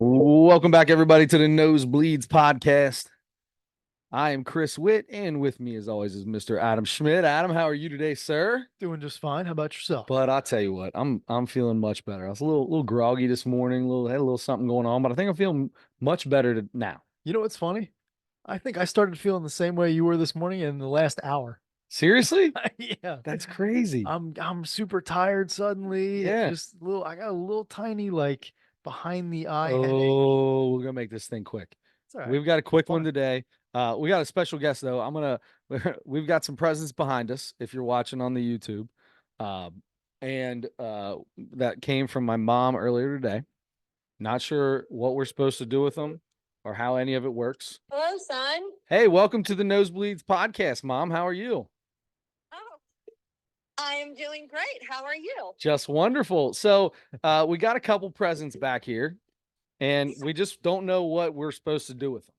Welcome back, everybody, to the Nosebleeds podcast. I am Chris Witt, and with me, as always, is Mr. Adam Schmidt. Adam, how are you today, sir? Doing just fine. How about yourself? But I'll tell you what, I'm feeling much better. I was a little groggy this morning, had a little something going on, but I think I'm feeling much better now. You know what's funny? I think I started feeling the same way you were this morning in the last hour. Seriously? Yeah. That's crazy. I'm super tired suddenly. Yeah. Just I got a little tiny behind the eye headache. Oh, we're gonna make this thing quick. It's all right. We've got a quick one Fine. today. We got a special guest though. We've got some presents behind us if you're watching on the YouTube. And that came from my mom earlier today. Not sure what we're supposed to do with them or how any of it works. Hello, son. Hey, welcome to the Nosebleeds podcast, Mom. How are you? Oh, I am doing great. How are you? Just wonderful. So we got a couple presents back here, and we just don't know what we're supposed to do with them.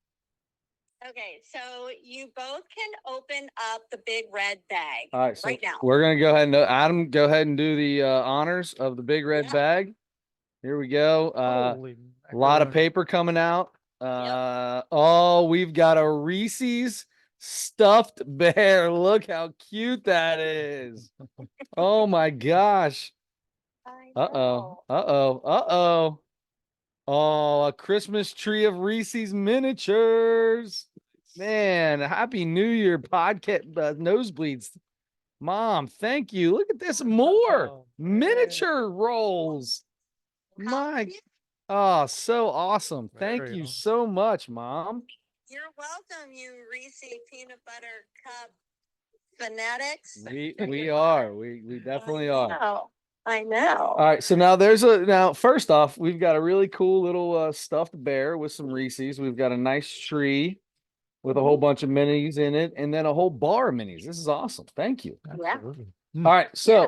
Okay, so you both can open up the big red bag All right, so right now. we're gonna go ahead and Adam, go ahead and do the honors of the big red bag. Here we go. Holy A lot of macaroni. paper coming out. Oh, we've got a Reese's stuffed bear. Look how cute that is. Oh my gosh. I Uh-oh. know. Uh-oh. Uh-oh. Oh, a Christmas tree of Reese's miniatures. Man, happy New Year podcast nosebleeds. Mom, thank you. Look at this. More Oh, miniature rolls. How My, cute. oh, so awesome. Thank Very you awesome. so much, Mom. You're welcome, you Reese peanut butter cup fanatics. We are. We definitely are. Oh, I know. All right, so now first off, we've got a really cool little stuffed bear with some Reese's. We've got a nice tree with a whole bunch of minis in it, and then a whole bar of minis. This is awesome. Thank you. Yeah. Absolutely. All right, so Yeah.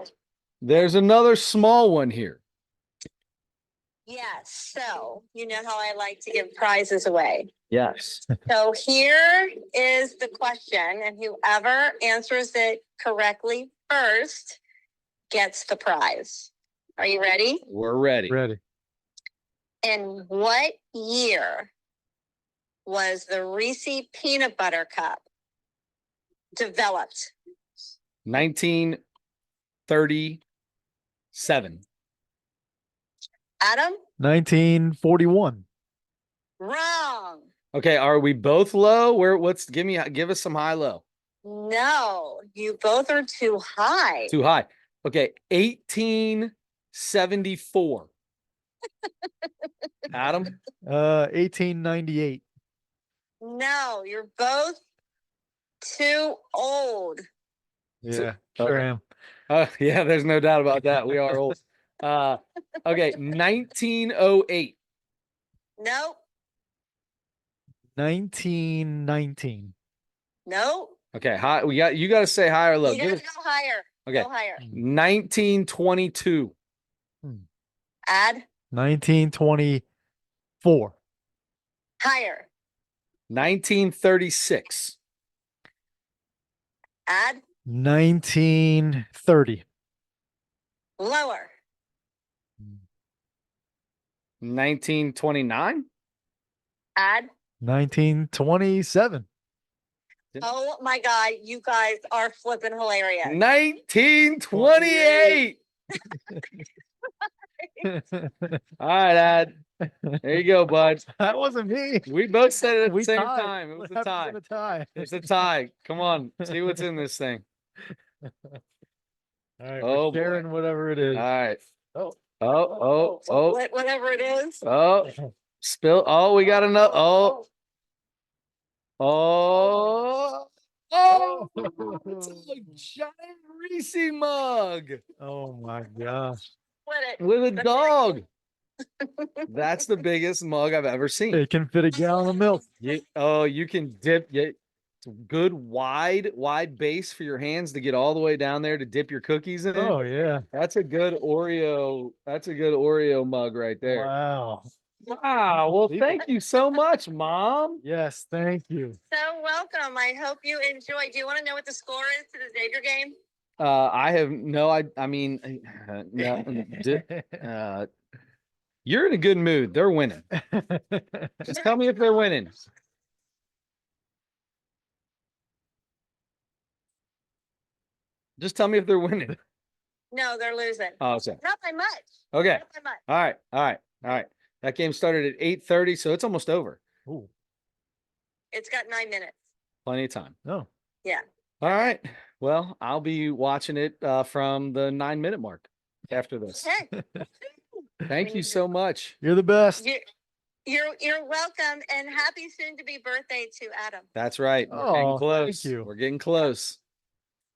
there's another small one here. Yes. So you know how I like to give prizes away. Yes. So here is the question, and whoever answers it correctly first gets the prize. Are you ready? We're ready. Ready. In what year was the Reese peanut butter cup developed? 1937. Adam? 1941. Wrong. Okay, are we both low? Give us some high low. No, you both are too high. Too high. Okay, 1874. Adam? 1898. No, you're both too old. Yeah, okay. sure am. Yeah, there's no doubt about that. We are old. Okay, 1908. Nope. 1919. Nope. Okay, high. You got to say high or low. You gotta go higher. Okay. Go higher. 1922. Add 1924. higher. 1936. Add 1930. lower. 1929. Add 1927. oh my God, you guys are flipping hilarious. 1928. All right, Ad. There you go, bud. That wasn't me. We both said it at the We same tied. time. It was What a tie. happened to the tie? It's a tie. Come on, see what's in this thing. All right, Oh, we're sharing whatever it is. All right. Oh. Whatever it is. Oh, spill. Oh, we got another. Oh, it's a giant Reese mug Oh my gosh. Split it. with a dog. That's the biggest mug I've ever seen. It can fit a gallon of milk. You can dip. It's a good wide base for your hands to get all the way down there to dip your cookies in. Oh yeah. That's a good Oreo. That's a good Oreo mug right there. Wow. Wow. Well, thank you so much, Mom. Yes, thank you. So welcome. I hope you enjoy. Do you want to know what the score is to the Xavier game? I have no. I mean, no. You're in a good mood. They're winning. Just tell me if they're winning. Just tell me if they're winning. No, they're losing. Oh, okay. Not by much. Okay. Not by much. All right. All right. All right. That game started at 8:30, so it's almost over. Ooh. It's got 9 minutes. Plenty of time. No. Yeah. All right. Well, I'll be watching it from the 9-minute mark after this. Okay. Thank you so much. You're the best. You're welcome, and happy soon to be birthday to Adam. That's right. We're Oh, getting thank close. you. We're getting close.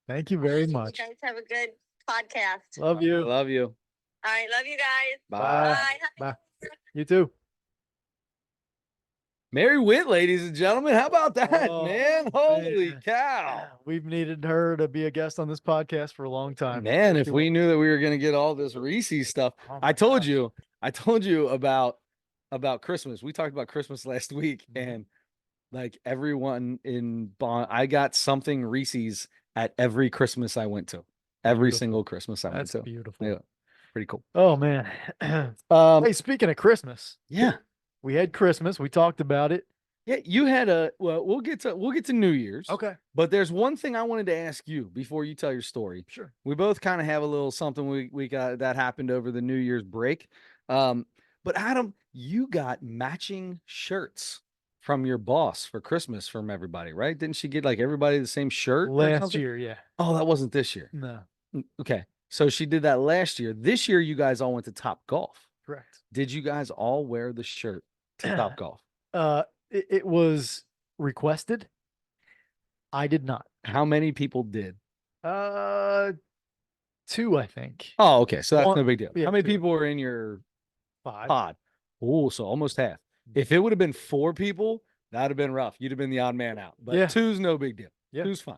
Thank you very much. You guys have a good podcast. Love you. Love you. All right, love you guys. Bye. Bye. Bye. You too. Mary Witt, ladies and gentlemen. How about that, Oh, man? Holy man. cow. We've needed her to be a guest on this podcast for a long time. Man, if She we was- knew that we were going to get all this Reese's stuff. Oh I my told gosh. you about Christmas. We talked about Christmas last week, Mhm. and like everyone in Bonn, I got something Reese's at every Christmas I went to. Every Beautiful. single Christmas I went That's to. beautiful. Yeah. Pretty cool. Oh man. Hey, speaking of Christmas, Yeah. we had Christmas. We talked about it. Yeah, you had we'll get to New Year's. Okay. But there's one thing I wanted to ask you before you tell your story. Sure. We both kind of have a little something we got that happened over the New Year's break. But Adam, you got matching shirts from your boss for Christmas from everybody, right? Didn't she get like everybody the same shirt or Last something? year, yeah. Oh, that wasn't this year. No, Okay. So she did that last year. This year you guys all went to Top Golf. correct. Did you guys all wear the shirt to Top Golf? It was requested. I did not. How many people did? 2, I think. Oh, okay. So that's One- no big deal. yeah, How many 2. people were in your 5. pod? Oh, so almost half. If it would have been 4 people, that'd have been rough. You'd have been the odd man out. But Yeah. 2's no big deal. Yeah. 2's fine.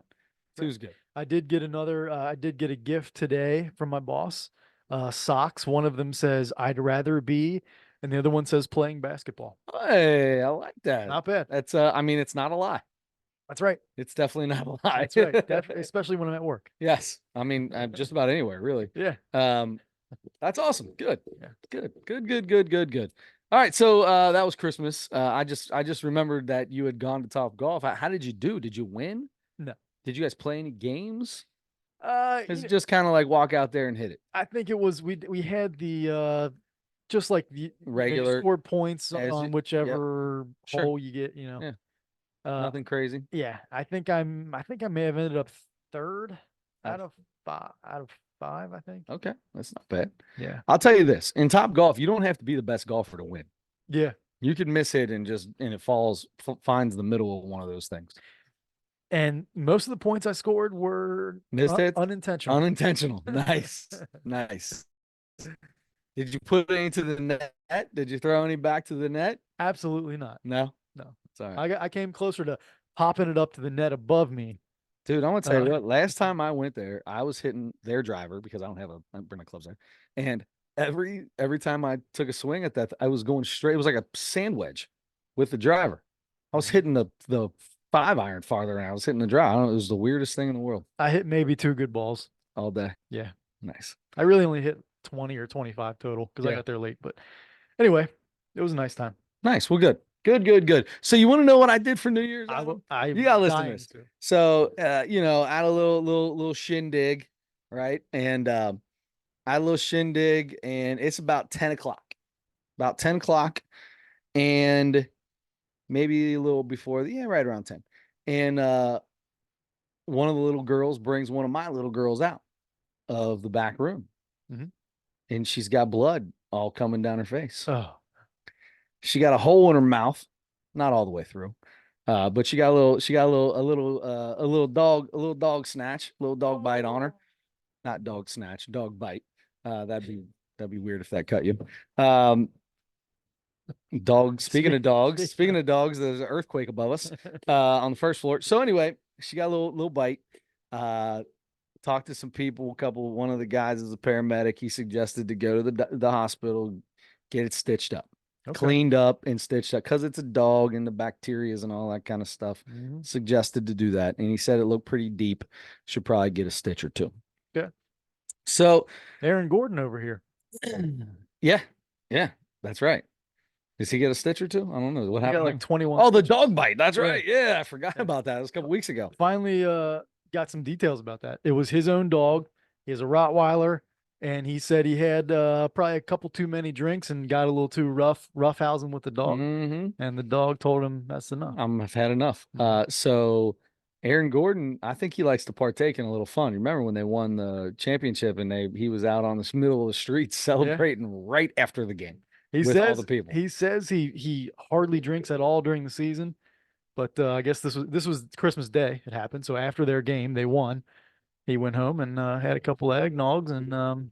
2's good. I did get I did get a gift today from my boss. Socks. One of them says "I'd rather be," and the other one says "playing basketball." Hey, I like that. Not bad. That's I mean, it's not a lie. That's right. It's definitely not a lie. That's right. Definitely, especially when I'm at work. Yes. I mean, just about anywhere, really. Yeah. That's awesome. Good. Yeah. Good. All right. So that was Christmas. I just remembered that you had gone to Top Golf. How did you do? Did you win? No. Did you guys play any games? You It's know, just kind of like walk out there and hit it. I think it was we had the just like the Regular, score points as on you- whichever Sure. hole you get. You know. Yeah. Uh, Nothing crazy. Yeah, I think I may have ended up 3rd Out out of 5. I think. Okay, that's not bad. Yeah. I'll tell you this: in Top Golf, you don't have to be the best golfer to win. Yeah. You could miss it and it finds the middle of one of those things. And most of the points I scored were Missed it? unintentional. Unintentional. Nice. Nice. Did you put any to the net? Did you throw any back to the net? Absolutely not. No. No. It's all right. I came closer to popping it up to the net above me. Dude, I'm gonna tell you Uh, what. Last time I went there, I was hitting their driver because I don't bring my clubs there. And every time I took a swing at that, I was going straight. It was like a sand wedge with the driver. I was hitting the 5-iron farther, and I was hitting the drive. I don't know, it was the weirdest thing in the world I hit maybe 2 good balls. all day. Yeah. Nice. I really only hit 20 or 25 total because I Yeah. got there late. But anyway, it was a nice time. Nice. Well, good. So you want to know what I did for New Year's? Adam? You gotta listen to this. So, I had a little shindig, right? And I had a little shindig, and it's about 10 o'clock. About 10 o'clock, and maybe a little before, right around 10. And one of the little girls brings one of my little girls out of the back room. Mhm. And she's got blood all coming down her face. Oh, She got a hole in her mouth, not all the way through. But she got a little dog snatch, a little dog bite on her. Not dog snatch, dog bite. That'd be weird if that cut you. Speaking of dogs, there's an earthquake above us on the first floor. So anyway, she got a little bite. Talked to some people, one of the guys is a paramedic. He suggested to go to the hospital, get it stitched up. okay. Cleaned up and stitched up because it's a dog and the bacterias and all that kind of stuff. Mhm. Suggested to do that, and he said it looked pretty deep. Should probably get a stitch or 2. Yeah. So, Aaron Gordon over here. yeah, That's right. Does he get a stitch or two? I don't know what He got happened. like There? 21 Oh, the stitches. dog bite. That's Yeah. right. Yeah, I forgot Yeah. about that. It was a couple weeks ago. Finally got some details about that. It was his own dog. He has a Rottweiler, and he said he had probably a couple too many drinks and got a little too roughhousing with the dog. Mm-hmm. And the dog told him that's enough. I've had enough. So Aaron Gordon, I think he likes to partake in a little fun. Remember when they won the championship and he was out on the middle of the street celebrating right after the game with all the people. He says he hardly drinks at all during the season, but I guess this was Christmas Day. It happened. So after their game, they won. He went home and had a couple of eggnogs and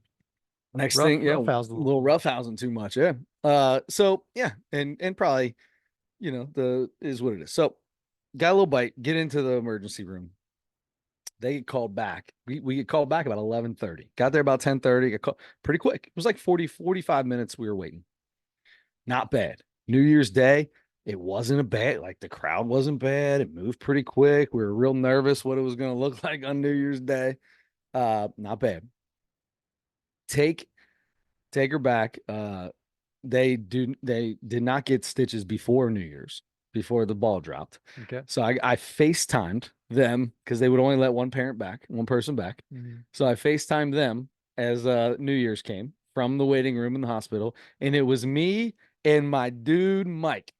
Next thing, yeah, a roughhoused little roughhousing too much, yeah. So yeah, and probably, the is what it is. So got a little bite, get into the emergency room. They get called back. We get called back about 11:30. Got there about 10:30. Got called pretty quick. It was like 45 minutes we were waiting. Not bad. New Year's Day, it wasn't a bad, like the crowd wasn't bad. It moved pretty quick. We were real nervous what it was going to look like on New Year's Day. Not bad. Take her back. They did not get stitches before New Year's, before the ball dropped. Okay. So I FaceTimed them because they would only let one person back. Mm-hmm. So I FaceTimed them as New Year's came from the waiting room in the hospital, and it was me and my dude Mike.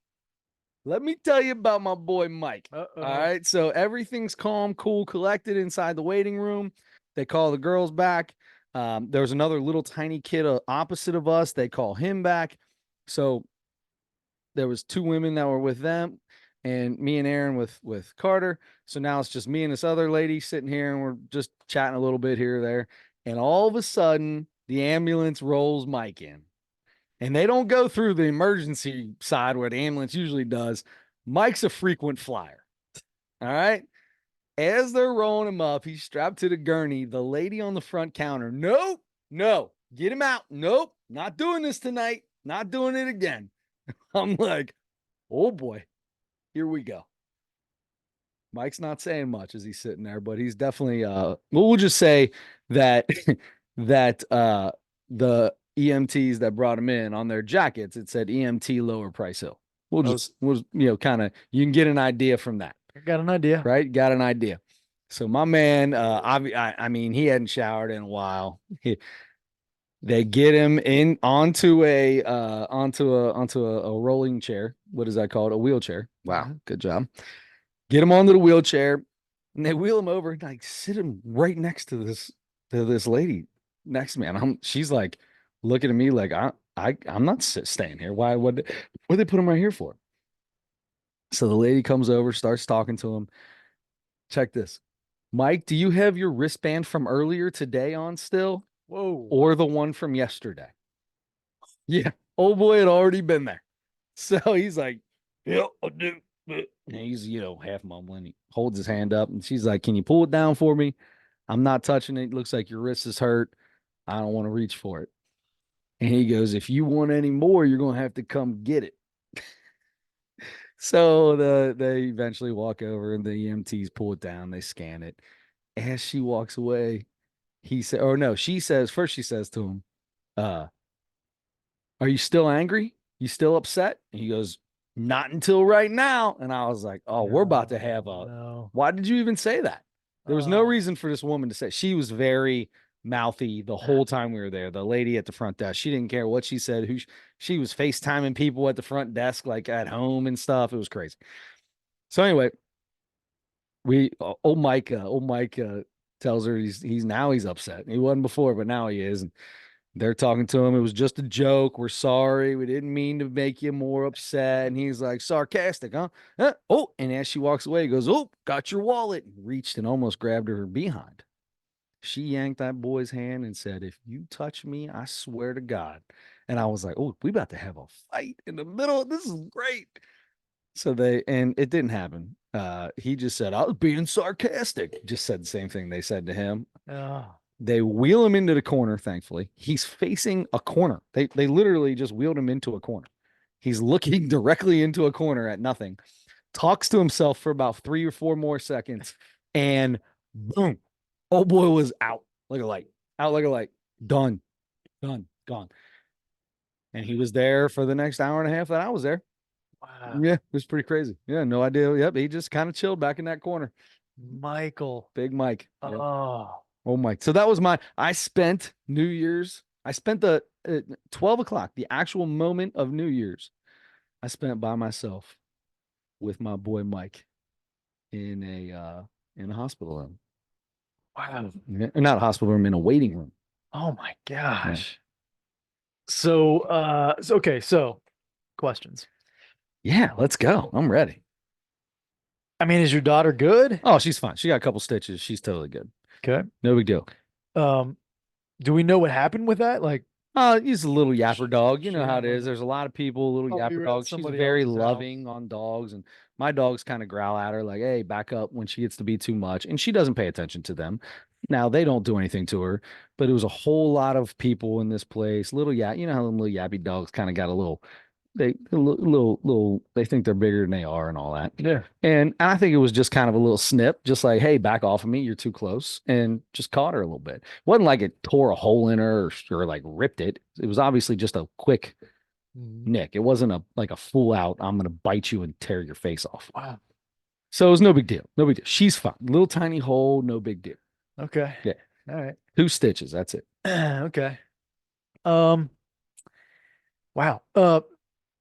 Let me tell you about my boy Mike. All right. So everything's calm, cool, collected inside the waiting room. They call the girls back. There was another little tiny kid opposite of us. They call him back. So there was 2 women that were with them and me and Aaron with Carter. So now it's just me and this other lady sitting here and we're just chatting a little bit here or there. And all of a sudden the ambulance rolls Mike in. And they don't go through the emergency side where the ambulance usually does. Mike's a frequent flyer. All right. As they're rolling him up, he's strapped to the gurney. The lady on the front counter, nope, no, get him out. Nope, not doing this tonight. Not doing it again. I'm like, oh boy, here we go. Mike's not saying much as he's sitting there, but he's definitely we'll just say that that the EMTs that brought him in on their jackets, it said EMT lower Price Hill. We'll kind of, you can get an idea from that. I got an idea. Right? Got an idea. So my man, I mean, he hadn't showered in a while. They get him in onto a rolling chair. What is that called? A wheelchair. Wow, good job. Get him onto the wheelchair, and they wheel him over and like sit him right next to this lady next to me. And she's like looking at me like I'm not staying here. Why? What they put him right here for? So the lady comes over, starts talking to him. Check this. Mike, do you have your wristband from earlier today on still? Whoa. Or the one from yesterday? Yeah. Old boy had already been there. So he's like, yeah, I do. And he's, half mumbling. He holds his hand up and she's like, can you pull it down for me? I'm not touching it. It looks like your wrist is hurt. I don't want to reach for it. And he goes, if you want any more, you're going to have to come get it. So they eventually walk over and the EMTs pull it down. They scan it. As she walks away, she says to him, are you still angry? You still upset? And he goes, not until right now. And I was like, oh, we're about to have why did you even say that? There was no reason for this woman to say. She was very mouthy the whole time we were there. The lady at the front desk, she didn't care what she said. She was FaceTiming people at the front desk, like at home and stuff. It was crazy. So anyway, old Mike tells her he's upset. He wasn't before, but now he is. And they're talking to him. It was just a joke. We're sorry. We didn't mean to make you more upset. And he's like, sarcastic, huh? Oh, and as she walks away, he goes, oh, got your wallet. And reached and almost grabbed her behind. She yanked that boy's hand and said, if you touch me, I swear to God. And I was like, oh, we about to have a fight in the middle. This is great. So and it didn't happen. He just said, I was being sarcastic. Just said the same thing they said to him. They wheel him into the corner, thankfully. He's facing a corner. They literally just wheeled him into a corner. He's looking directly into a corner at nothing. Talks to himself for about 3 or 4 more seconds. And boom. Old boy was out like a light. Out like a light. Done. Gone. And he was there for the next hour and a half that I was there. Wow. Yeah, it was pretty crazy. Yeah, no idea. Yep, he just kind of chilled back in that corner. Michael. Big Mike. Yep. Oh, Oh, Mike. So that was I spent New Year's. I spent the 12 o'clock, the actual moment of New Year's. I spent by myself with my boy Mike in a hospital room. wow. Not a hospital room, in a waiting room. Oh my gosh. So, okay. So questions. Yeah, let's go. I'm ready. I mean, is your daughter good? Oh, she's fine. She got a couple stitches. She's totally good. Okay. No big deal. Do we know what happened with that? Like, He's a little yapper dog. You know how it is. was There's a lot of people, little Oh, we yapper were at dogs. She's somebody very else's house. loving on dogs, and my dogs kind of growl at her like, "Hey, back up," when she gets to be too much, and she doesn't pay attention to them. Now they don't do anything to her, but it was a whole lot of people in this place. Little you know how them little yappy dogs kind of got a little, they think they're bigger than they are and all that. Yeah. And I think it was just kind of a little snip, just like, "Hey, back off of me. You're too close," and just caught her a little bit. Wasn't like it tore a hole in her or like ripped it. It was obviously just a quick nick. It wasn't like a full out, "I'm going to bite you and tear your face off." Wow. So it was no big deal. No big deal. She's fine. Little tiny hole, no big deal. Okay. Yeah. All right. 2 stitches. That's it. Okay. Wow.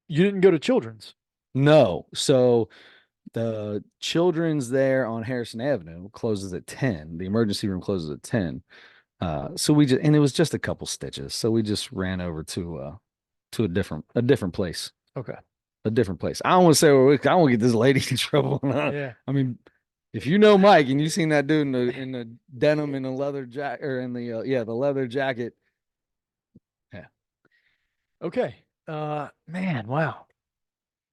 You didn't go to Children's. No. So the children's there on Harrison Avenue closes at 10. The emergency room closes at 10. So and it was just a couple stitches. So we just ran over to a different place. Okay. A different place. I don't want to say, I don't want to get this lady in trouble. Yeah. I mean, if you know Mike and you've seen that dude in the denim and the leather jacket, or in the the leather jacket. Yeah. Okay. Man, wow.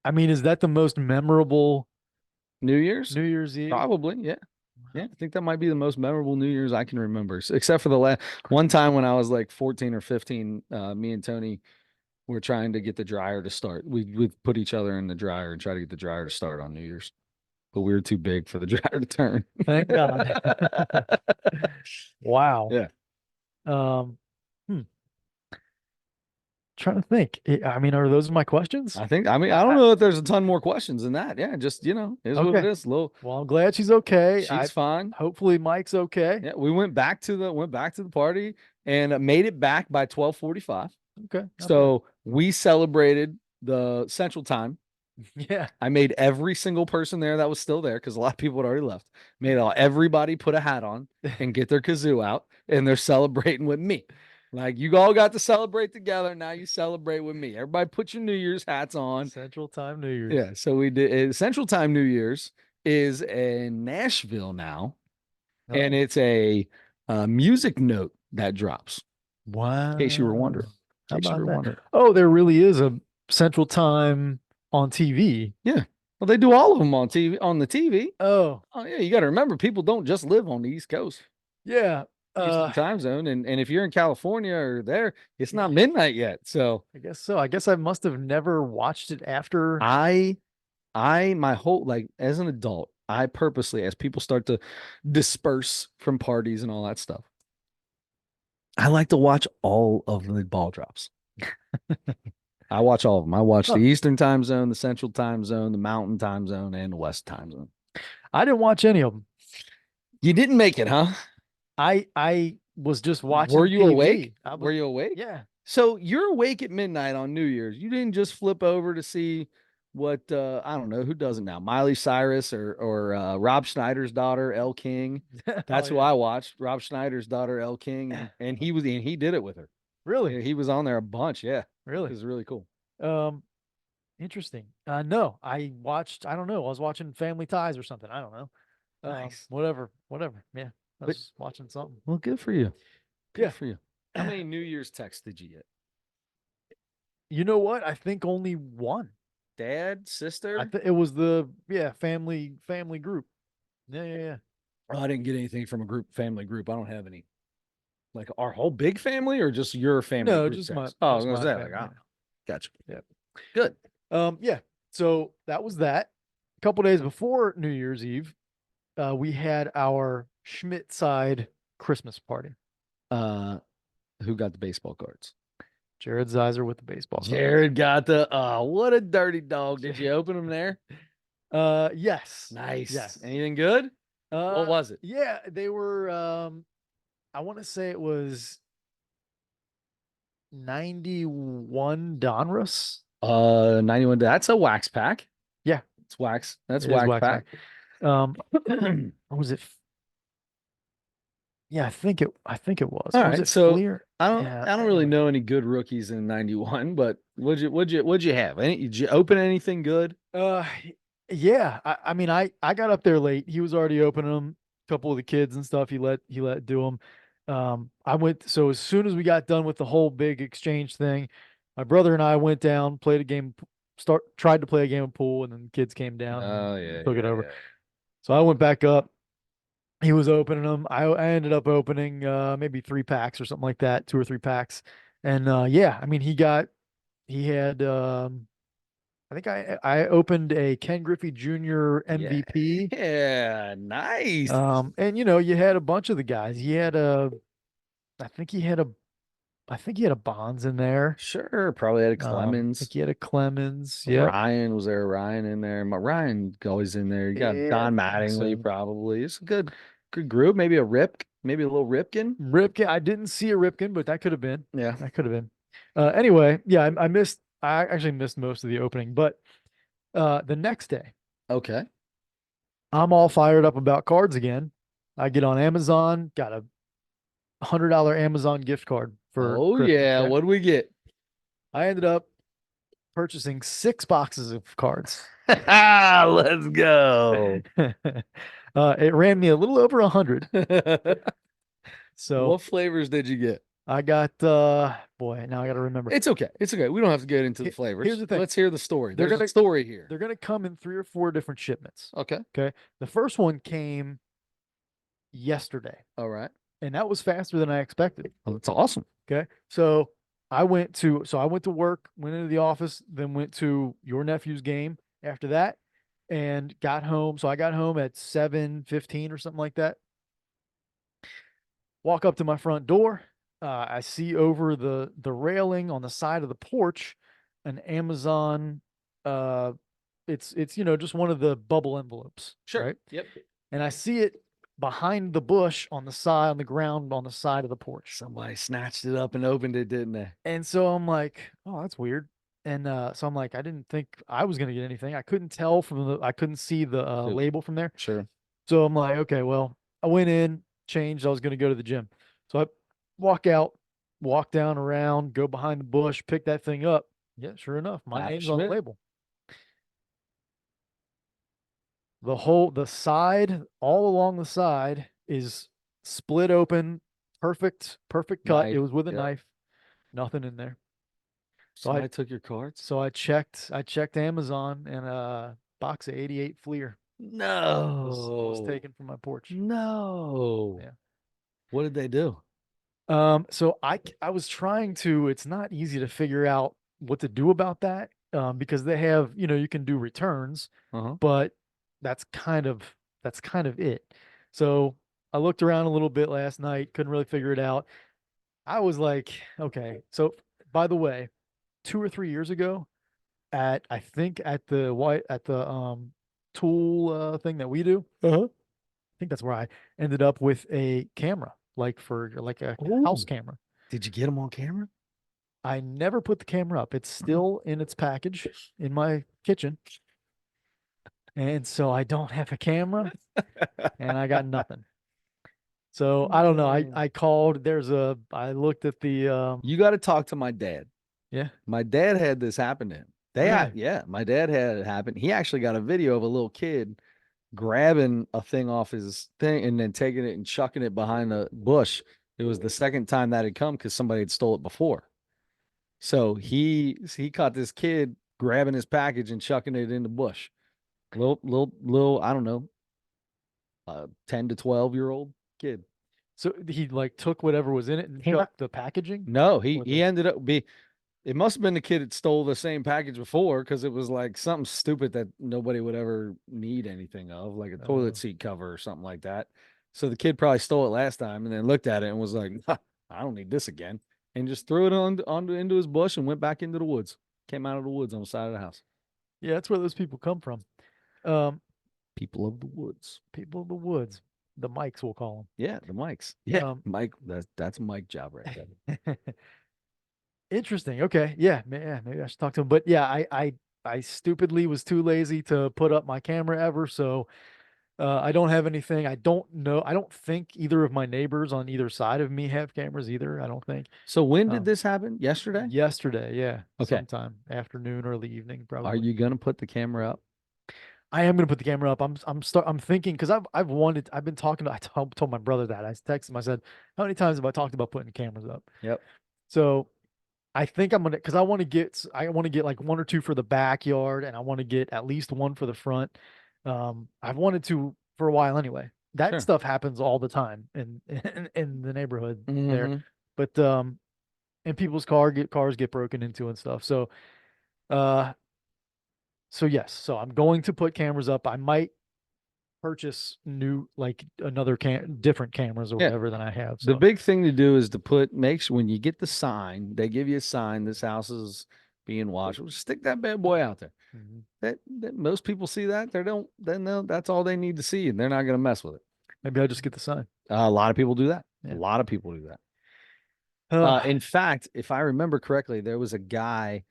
I mean, is that the most memorable New Year's? New Year's Eve? Probably, yeah. Yeah, I think that might be the most memorable New Year's I can remember, except for the last one time when I was like 14 or 15. Me and Tony were trying to get the dryer to start. We'd put each other in the dryer and try to get the dryer to start on New Year's, but we were too big for the dryer to turn. Thank God. Wow. Yeah. Trying to think. I mean, are those my questions? I don't know if there's a ton more questions than that. Yeah, just, is what it is. Well, I'm glad she's okay. She's fine. Hopefully Mike's okay. Yeah, we went back to the party and made it back by 12:45. Okay. So we celebrated the Central Time. Yeah. I made every single person there that was still there, because a lot of people had already left. Everybody put a hat on and get their kazoo out, and they're celebrating with me. Like, you all got to celebrate together. Now you celebrate with me. Everybody put your New Year's hats on. Central Time New Year's. Yeah. So we did. Central Time New Year's is in Nashville now, and it's a music note that drops. Wow. In case you were wondering. How about that? Oh, there really is a Central Time on TV. Yeah. Well, they do all of them on the TV. Oh. Oh yeah. You got to remember, people don't just live on the East Coast. Yeah. Eastern time zone, and if you're in California or there, it's not midnight yet. So I guess so. I guess I must have never watched it after. My whole, like, as an adult, I purposely, as people start to disperse from parties and all that stuff, I like to watch all of the ball drops. I watch all of them. I watch the Eastern time zone, the Central time zone, the Mountain time zone, and the West time zone. I didn't watch any of them. You didn't make it, huh? I was just watching. Were you TV. awake? Were you awake? Yeah. So you're awake at midnight on New Year's. You didn't just flip over to see what, I don't know, who does it now? Miley Cyrus or Rob Schneider's daughter, Elle King. That's who I watched. Rob Schneider's daughter, Elle King, and he did it with her. Really? Yeah, he was on there a bunch. Yeah. Really? It was really cool. Interesting. No, I watched. I don't know. I was watching Family Ties or something. I don't know. Nice. Whatever. Yeah. I was watching something. Well, good for you. Good Yeah. for you. How many New Year's texts did you get? You know what? I think only one. Dad, sister? It was the family group. Yeah. Oh, I didn't get anything from a family group. I don't have any. Like our whole big family, or just your family? No, group just text? my. Oh, I was just gonna my say, like, family. gotcha. Yeah. Good. Yeah. So that was that. A couple days before New Year's Eve, we had our Schmidt side Christmas party. Who got the baseball cards? Jared Zeiser with the baseball card. Jared got the what a dirty dog. Did you open them there? Yes. Nice. Yes. Anything good? What was it? Yeah, they were I want to say it was 91 Donruss. 91. That's a wax pack. Yeah. It's wax. That's It is wax pack. Or was it? Yeah, I think it was. All Or was right, it so Fleer? I don't really know any good rookies in 91, but what'd you have? Did you open anything good? Yeah. I mean, I got up there late. He was already opening them. A couple of the kids and stuff. He let do them. I went. So as soon as we got done with the whole big exchange thing, my brother and I went down, played a game, tried to play a game of pool, and then the kids came down Oh and yeah, took it yeah, over. yeah. So I went back up. He was opening them. I ended up opening maybe 3 packs or something like that, 2 or 3 packs. And yeah, I mean he had I think I opened a Ken Griffey Jr. MVP. Yeah, nice. And you had a bunch of the guys. He had I think he had a I think he had a Bonds in there. Sure, probably had a I Clemens. think he had a Clemens. Yeah. Ryan, was there a Ryan in there? Ryan always in there. You got Yeah, Don I think Mattingly so. probably. It's a good group. Maybe a maybe a little Ripken. Ripken. I didn't see a Ripken, but that could have been. Yeah. That could have been. Anyway, yeah, I actually missed most of the opening, but the next day, Okay. I'm all fired up about cards again. I get on Amazon, got a $100 Amazon gift card for Oh Christmas. yeah. Okay? What do we get? I ended up purchasing 6 boxes of cards. Let's go. It ran me a little over 100. So What flavors did you get? I got boy, now I got to remember. It's okay. It's okay. We don't have to get into the flavors. Here's the thing. Let's hear the story. They're There's a gonna- story here. They're going to come in 3 or 4 different shipments. Okay. Okay. The first one came yesterday, All right. and that was faster than I expected. Well, that's awesome. Okay. So I went to work, went into the office, then went to your nephew's game after that, and got home. So I got home at 7:15 or something like that. Walk up to my front door. I see over the railing on the side of the porch an Amazon. It's just one of the bubble envelopes. Right. Yep. And I see it behind the bush on the ground on the side of the porch. Somebody snatched it up and opened it, didn't they? And so I'm like, oh, that's weird. And so I'm like, I didn't think I was gonna get anything. I couldn't tell I couldn't see the label from there. Sure. So I'm like, okay, well, I went in, changed. I was gonna go to the gym. So I walk out, walk down around, go behind the bush, pick that thing up. Yeah, sure enough, my Bob name's on the Schmidt. label. The side, all along the side is split open, perfect cut. Knife, It was with a yep. knife, nothing in there. So Somebody took your cards? So I checked Amazon, and a box of 88 Fleer was No. taken from my porch. No. Yeah. What did they do? So I was trying to, it's not easy to figure out what to do about that, because they have, you can do returns, Uh-huh. but that's kind of it. So I looked around a little bit last night, couldn't really figure it out. I was like, okay. So by the way, 2 or 3 years ago, at the tool thing that we do, I think that's where I ended up with a camera, like a house Ooh. camera. Did you get them on camera? I never put the camera up. It's still in its package in my kitchen. And so I don't have a camera, and I got nothing. So I don't know. I called, I looked at the You got to talk to my dad. yeah. My dad had this happen to him. Yeah, my dad had it happen. He actually got a video of a little kid grabbing a thing off his thing and then taking it and chucking it behind the bush. It was the second time that had come because somebody had stole it before. So he caught this kid grabbing his package and chucking it in the bush. Little, I don't know, 10 to 12-year-old kid. So he like took whatever was in it and chucked the packaging? No, he Or he ended up it must have been the kid that stole the same package before, because it was like something stupid that nobody would ever need anything of, like a Oh. toilet seat cover or something like that. So the kid probably stole it last time and then looked at it and was like, I don't need this again. and just threw it into his bush and went back into the woods. Came out of the woods on the side of the house. Yeah, that's where those people come from. People of the woods. People of the woods, the Mikes, we'll call Yeah, the mics. Yeah, Um, Mike. That's a Mike job right there. them. Interesting. Okay. Yeah. Yeah. Maybe I should talk to him. But yeah, I stupidly was too lazy to put up my camera ever. So I don't have anything. I don't know. I don't think either of my neighbors on either side of me have cameras either. I don't think. So when did Um, this happen? Yesterday? Yesterday. Yeah. Okay. Sometime afternoon, early evening, Are probably. you gonna put the camera up? I am gonna put the camera up. I'm thinking because I've been talking to told my brother that. I texted him. I said, how many times have I talked about putting cameras up? Yep. So I think I'm gonna because I want to get like one or two for the backyard, and I want to get at least one for the front. I've wanted to for a while anyway. That Sure. stuff happens all the time in the neighborhood there, Mhm. but and people's cars get broken into and stuff. Uh, so yes, so I'm going to put cameras up. I might purchase new like another different cameras or Yeah. whatever than I have. The So big thing to do is to make sure when you get the sign, they give you a sign, this house is being watched. Well, stick that bad boy out there. Mhm. That most people see that. That's all they need to see, and they're not gonna mess with it. Maybe I'll just get the sign. A lot of people do that. Yeah. A lot of people do that. Uh, In fact, if I remember correctly, there was a guy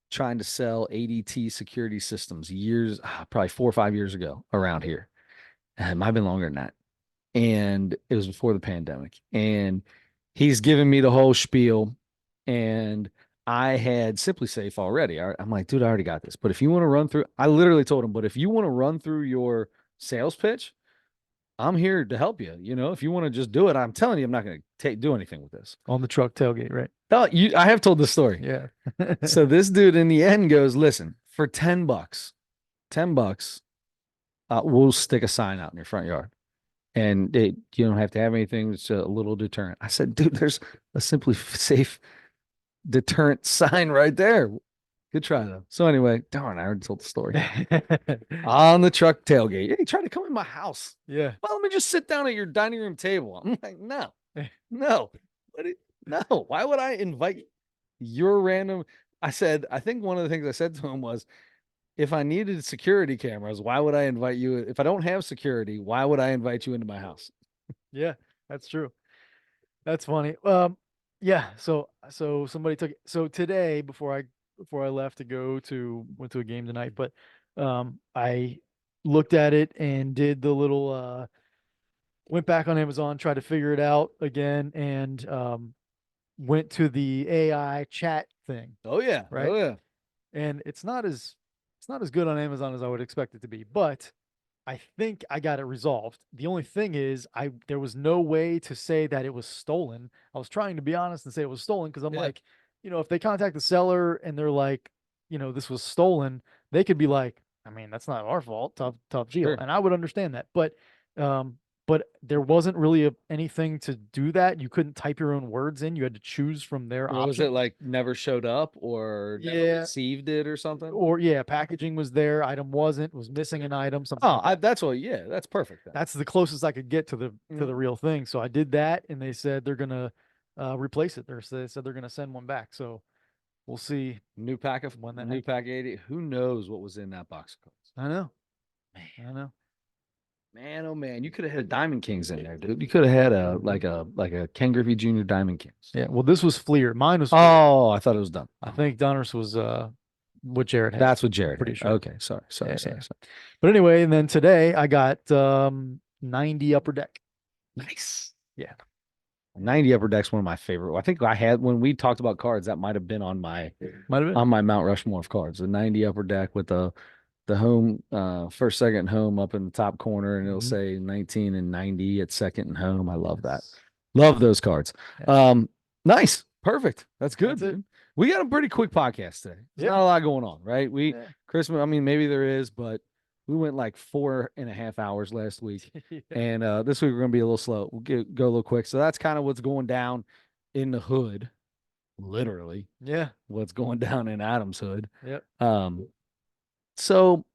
trying to sell ADT security systems probably 4 or 5 years ago around here. It might have been longer than that. And it was before the pandemic. And he's giving me the whole spiel. And I had Simply Safe already. I'm like, dude, I already got this. But if you want to run through, I literally told him, but if you want to run through your sales pitch, I'm here to help you. If you want to just do it, I'm telling you, I'm not going to do anything with this. on the truck tailgate, right? No, I have told this story. Yeah. So this dude in the end goes, listen, for $10, we'll stick a sign out in your front yard. And you don't have to have anything. It's a little deterrent. I said, dude, there's a Simply Safe deterrent sign right there. Good try though. So anyway, darn, I already told the story. On the truck tailgate. Yeah, he tried to come in my house. Yeah. Well, let me just sit down at your dining room table. I'm like, no. No. Why would I invite your random? I think one of the things I said to him was, if I needed security cameras, why would I invite you? If I don't have security, why would I invite you into my house? Yeah, that's true. That's funny. Yeah. So somebody took it. So today before I left went to a game tonight, but I looked at it and did the little went back on Amazon, tried to figure it out again, and went to the AI chat thing. Oh yeah. Right. Oh yeah. And it's not as good on Amazon as I would expect it to be, but I think I got it resolved. The only thing is there was no way to say that it was stolen. I was trying to be honest and say it was stolen because I'm Yeah. like, if they contact the seller and they're like, this was stolen, they could be like, I mean, that's not our fault. Tough deal. Sure. And I would understand that. But there wasn't really anything to do that. You couldn't type your own words in. You had to choose from their Or was option. it like never showed up or never received it or something? Or yeah, packaging was there, item was missing an item, something. Oh, that's perfect. Then. That's the closest I could get to the real thing. So I did that, and they said they're gonna replace it. They said they're gonna send one back. So we'll see. New pack 80. Who knows what was in that box of cards? I know. I know. Man, oh man, you could have had Diamond Kings in there, dude. You could have had a Ken Griffey Jr. Diamond Kings. Yeah. Well, this was Fleer. Mine was. Fleer. Oh, I thought it was done. I think Donner's was what Jared had. That's what Jared. Pretty had. sure. Okay, sorry. But anyway, and then today I got 90 Upper Deck. Nice. Yeah. 90 Upper Deck's one of my favorite. I think I had when we talked about cards, that might have been on my Mount Rushmore of cards. The 90 Upper Deck with the home first, second, home up in the top corner, and it'll say 19 and 90 at second and home. I love that. Love those cards. Yeah. Nice. Perfect. That's good. That's We got a pretty quick podcast today. There's not a lot going on, right? Christmas, I mean, maybe there is, but we went like 4.5 hours last week. And this week we're going to be a little slow. We'll go a little quick. So that's kind of what's going down in the hood, literally. Yeah. What's going down in Adam's hood. Yep. So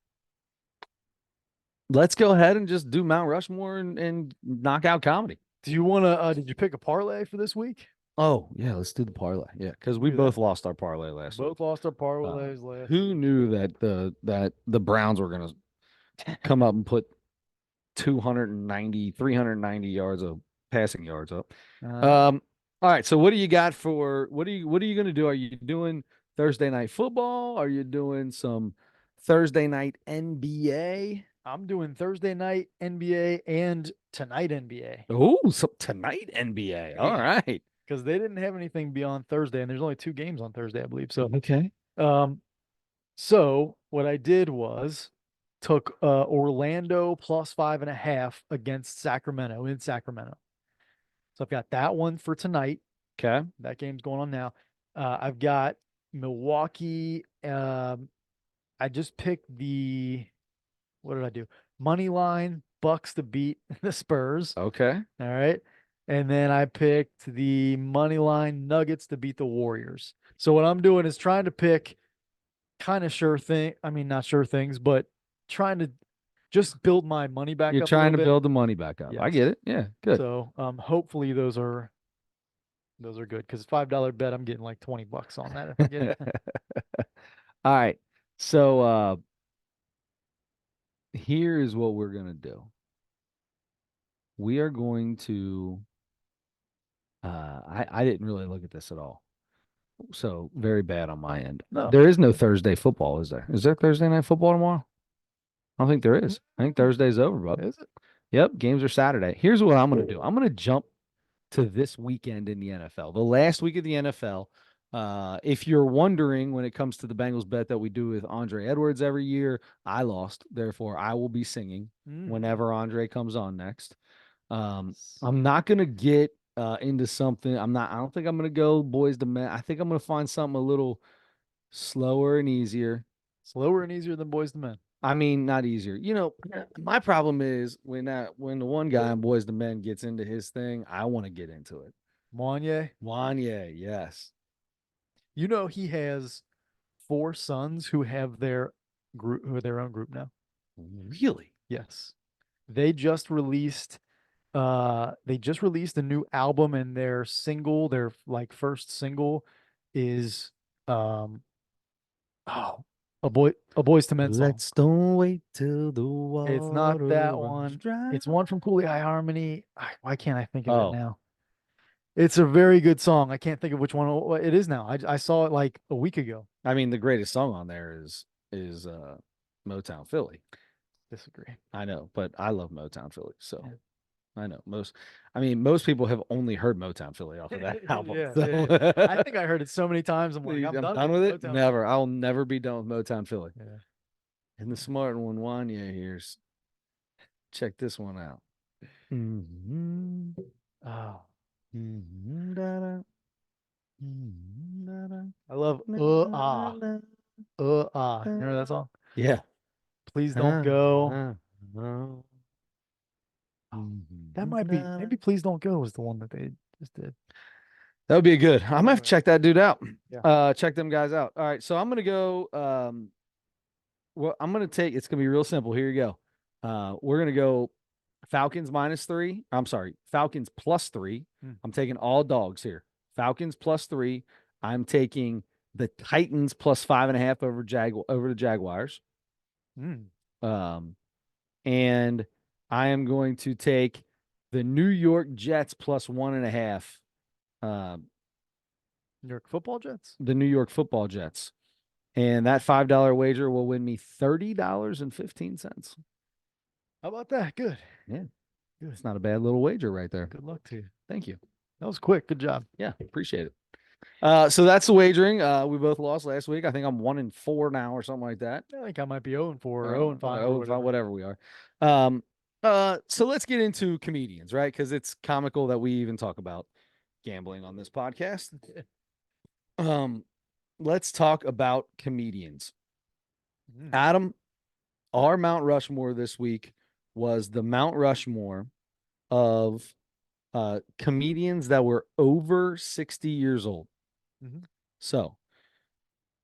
let's go ahead and just do Mount Rushmore and knock out comedy. Do you want to, did you pick a parlay for this week? Oh, yeah, let's do the parlay. Yeah, because we Do that. both lost our parlay last week. Both lost our parlays last. Who knew that the Browns were gonna come up and put 390 yards of passing yards up? All right, so what do you got for what are you gonna do? Are you doing Thursday night football? Are you doing some Thursday night NBA? I'm doing Thursday night NBA and tonight NBA Oh, so tonight NBA. All right. because they didn't have anything beyond Thursday, and there's only 2 games on Thursday, I believe. So, Okay. so what I did was took Orlando plus 5.5 against Sacramento in Sacramento. So I've got that one for tonight. Okay. That game's going on now. I've got Milwaukee. I just picked what did I do? Money line Bucks to beat the Spurs. Okay. All right. And then I picked the money line Nuggets to beat the Warriors. So what I'm doing is trying to pick kind of sure thing. I mean, not sure things, but trying to just build my money back You're up a trying to little bit. build the money back up. I Yes. get it. Yeah, good. So hopefully those are good because $5 bet I'm getting like $20 on that if I get it. All right. So here is what we're gonna do. We are going to I didn't really look at this at all. So very bad on my end. No. There is no Thursday football, is there? Is there Thursday night football tomorrow? I don't think there is. I think Thursday's over, bud. Is it? Yep, games are Saturday. Here's what I'm gonna do. I'm gonna jump to this weekend in the NFL, the last week of the NFL. If you're wondering, when it comes to the Bengals bet that we do with Andre Edwards every year, I lost. Therefore, I will be singing whenever Andre comes on next. I'm not gonna get into something. I don't think I'm gonna go boys to men. I think I'm gonna find something a little slower and easier. Slower and easier than boys to men. I mean, not easier. You know, my problem is when the one guy in Boys to Men gets into his thing, I want to get into it. Wanye. Wanye, yes. You know he has 4 sons who have their group, who are their own group now. Really? Yes. They just released a new album, and their like first single is a Boys to Men song. Let's don't wait till the water. It's not that runs one. dry. It's one from Cooley High Harmony. Why can't I think of Oh. it now? It's a very good song. I can't think of which one it is now. I saw it like a week ago. I mean, the greatest song on there is Motown Philly. Disagree. I know, but I love Motown Philly. So Yeah. I know most people have only heard Motown Philly off of that album. Yeah, so. yeah. I think I heard it so many times. I'm like, I'm done with it. Motown. Never. I'll never be done with Motown Philly. Yeah. And the smart one, Wanya, here's. Check this one out. Mm-hmm. Oh, Mm-hmm. Da-da. Mm-hmm. Da-da. I love Remember that song? Yeah. Please don't go. That might be maybe Please Don't Go was the one that they just did. That would be good. I'm gonna have to check that dude out. Yeah. Check them guys out. All right, so I'm gonna go. Well, I'm gonna take. It's gonna be real simple. Here you go. We're gonna go Falcons -3. I'm sorry, Falcons +3. I'm taking all dogs here. Falcons +3. I'm taking the Titans +5.5 over the Jaguars. And I am going to take the New York Jets +1.5. New York Football Jets? The New York Football Jets. And that $5 wager will win me $30.15. How about that? Good. Yeah. Good. It's not a bad little wager right there. Good luck to you. Thank you. That was quick. Good job. Yeah, appreciate it. So that's the wagering. We both lost last week. I think I'm 1-4 now or something like that. I think I might be 0-4 or 0-5 or whatever. Whatever we are. So let's get into comedians, right? Because it's comical that we even talk about gambling on this podcast. Let's talk about comedians. Adam, our Mount Rushmore this week was the Mount Rushmore of comedians that were over 60 years old. So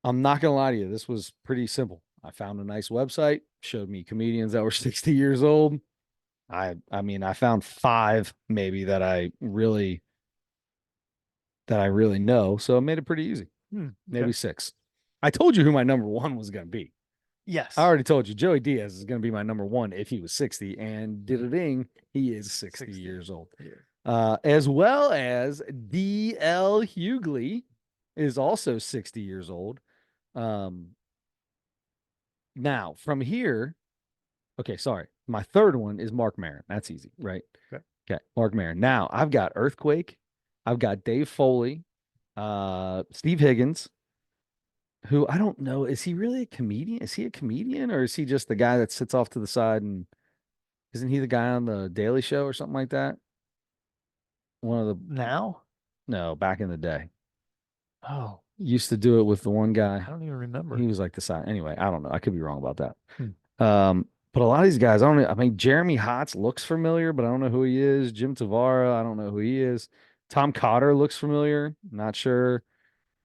I'm not gonna lie to you, this was pretty simple. I found a nice website, showed me comedians that were 60 years old. I mean, I found 5 maybe that that I really know. So it made it pretty easy. Maybe Okay. 6. I told you who my number 1 was going to be. Yes. I already told you Joey Diaz is going to be my number 1 if he was 60, and ding, he is 60 years old. Yeah. As well as D.L. Hughley is also 60 years old. Now from here, okay, sorry. My third one is Mark Maron. That's easy, right? Okay, Mark Maron. Now I've got Earthquake. I've got Dave Foley, Steve Higgins, who I don't know. Is he really a comedian? Is he a comedian or is he just the guy that sits off to the side and isn't he the guy on the Daily Show or something like that? One of the Now? No, back in the day. Oh, Used to do it with the one guy. I don't even remember. He was like the side. Anyway, I don't know. I could be wrong about that. Hmm. But a lot of these guys, I don't know. I mean, Jeremy Hotz looks familiar, but I don't know who he is. Jim Tavara, I don't know who he is. Tom Cotter looks familiar. Not sure.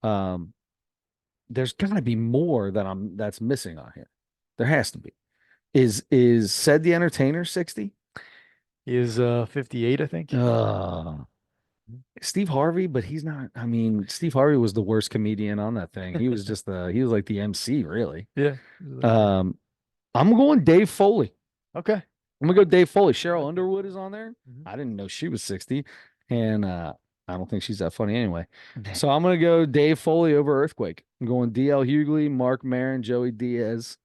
There's got to be more that's missing on here. There has to be. Is Said the Entertainer 60? He is 58, I think. Steve Harvey, but he's not. I mean, Steve Harvey was the worst comedian on that thing. He was just he was like the MC, really. Yeah. I'm going Dave Foley. Okay. I'm gonna go Dave Foley. Cheryl Underwood is on there. Mhm. I didn't know she was 60, and I don't think she's that funny anyway. So I'm gonna go Dave Foley over Earthquake. I'm going D.L. Hughley, Mark Maron, Joey Diaz.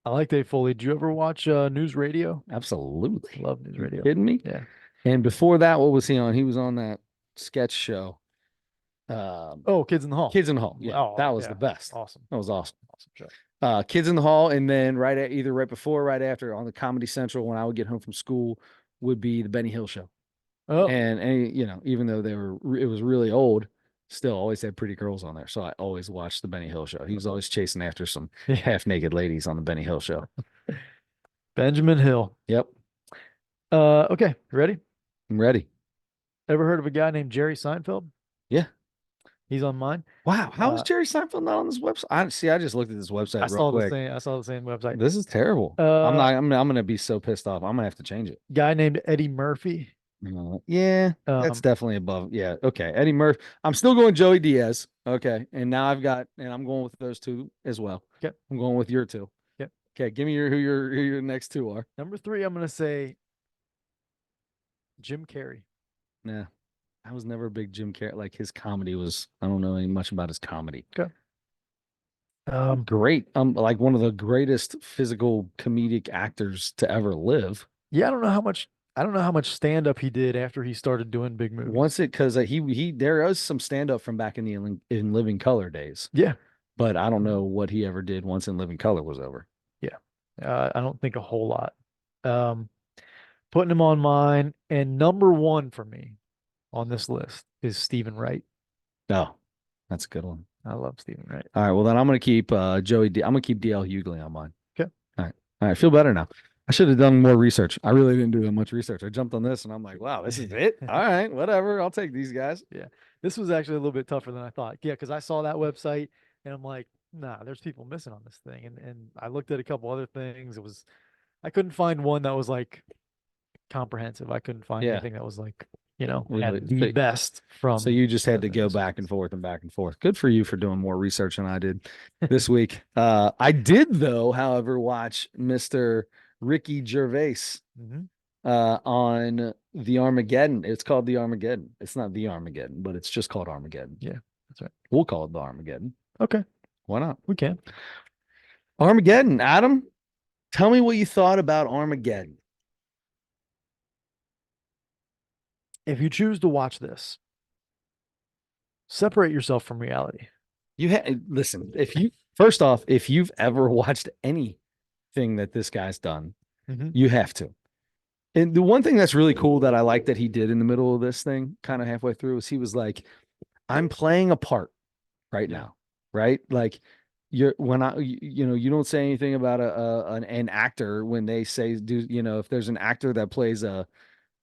I like Dave Foley. Did you ever watch News Radio? Absolutely. Love News Radio. You kidding me? Yeah. And before that, what was he on? He was on that sketch show. Kids in the Hall. Kids in the Hall. Yeah, Oh, that was yeah. the best. Awesome. That was awesome. Awesome show. Kids in the Hall, and then either right before or right after on the Comedy Central when I would get home from school would be the Benny Hill show. Oh, And you know, even though it was really old, still always had pretty girls on there. So I always watched the Benny Hill show. He was always chasing after some half naked ladies on the Benny Hill show. Benjamin Hill. Yep. Okay, ready? I'm ready. Ever heard of a guy named Jerry Seinfeld? Yeah. He's on mine. Wow. How is Jerry Seinfeld not on this website? I just looked at this website I real saw quick. I saw the same website. This is terrible. I'm gonna be so pissed off. I'm gonna have to change it. Guy named Eddie Murphy. Yeah, that's definitely above. Yeah, okay. Eddie Murphy. I'm still going Joey Diaz. Okay, and now I'm going with those two as well. Okay, I'm going with your two. Yep. Okay, give me who your next two are. Number 3, I'm gonna say Jim Carrey. Nah, I was never a big Jim Carrey. Like his comedy was. I don't know any much about his comedy. Okay. Great. Like one of the greatest physical comedic actors to ever live. Yeah, I don't know how much stand up he did after he started doing big movies. Because there was some stand up from back in the in Living Color days. Yeah, but I don't know what he ever did once In Living Color was over. Yeah, I don't think a whole lot. Putting him on mine, and number 1 for me on this list is Stephen Wright. Oh, that's a good one. I love Stephen Wright. All right, well then I'm gonna keep I'm gonna keep DL Hughley on mine. Okay. All right. Feel better now. I should have done more research. I really didn't do that much research. I jumped on this and I'm like, wow, this is it. All right, whatever. I'll take these guys. Yeah, this was actually a little bit tougher than I thought. Yeah, because I saw that website and I'm like, nah, there's people missing on this thing. And I looked at a couple other things. I couldn't find one that was like comprehensive. I couldn't find anything that was like, had the best from. So you just had to go back and forth and back and forth. Good for you for doing more research than I did this week. I did though, however, watch Mr. Ricky Gervais on the Armageddon. It's called the Armageddon. It's not the Armageddon, but it's just called Armageddon. Yeah, that's right. We'll call it the Armageddon. Okay. Why not? We can. Armageddon. Adam, tell me what you thought about Armageddon. If you choose to watch this, separate yourself from reality. Listen, first off, if you've ever watched anything that this guy's done, you have to. And the one thing that's really cool that I like that he did in the middle of this thing, kind of halfway through, is he was like, I'm playing a part right now, right? Like you don't say anything about an actor when they say, if there's an actor that plays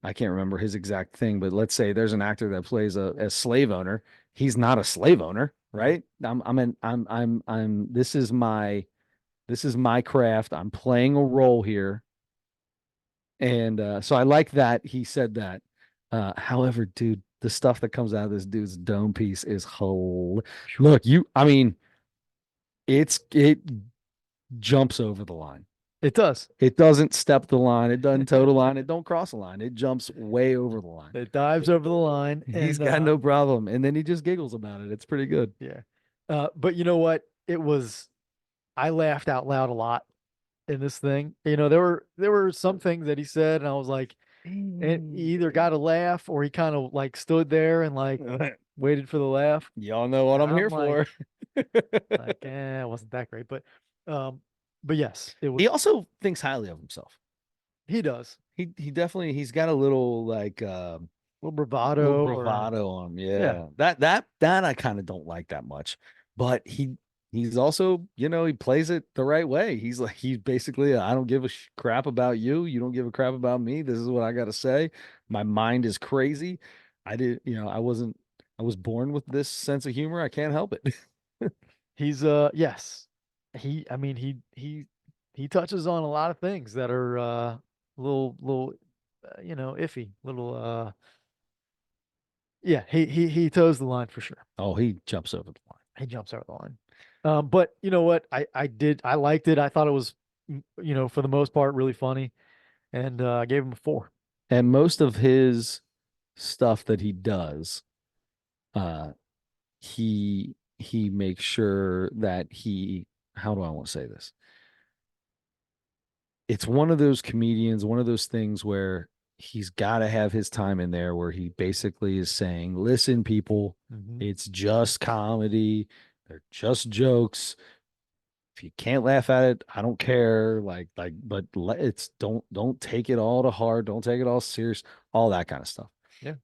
I can't remember his exact thing, but let's say there's an actor that plays a slave owner. He's not a slave owner, right? This is my craft. I'm playing a role here. And so I like that he said that. However, dude, the stuff that comes out of this dude's dome piece is Look, I mean, it jumps over the line. It does. It doesn't step the line. It doesn't toe the line. It don't cross the line. It jumps way over the line. It dives over the line. He's and, got no problem. And then he just giggles about it. It's pretty good. Yeah. But you know what? I laughed out loud a lot in this thing. You know, there were some things that he said, and I was like, and he either got a laugh or he kind of like stood there and like waited for the laugh. Y'all know what I'm here for. It wasn't that great, but yes, it was. He also thinks highly of himself. He does. He definitely he's got a little like little bravado on him. Yeah. That I kind of don't like that much. But he's also, you know, he plays it the right way. He's basically I don't give a crap about you. You don't give a crap about me. This is what I got to say. My mind is crazy. I was born with this sense of humor. I can't help it. He's yes. He touches on a lot of things that are little you know, iffy, little yeah, he toes the line for sure. Oh, he jumps over the line. He jumps over the line. But you know what? I liked it. I thought it was, you know, for the most part, really funny, and I gave him a 4. And most of his stuff that he does, he makes sure that how do I want to say this? It's one of those comedians, one of those things where he's got to have his time in there where he basically is saying, listen, people, it's just comedy. They're just jokes. If you can't laugh at it, I don't care. But don't take it all to heart. Don't take it all serious, all that kind of stuff. Yeah.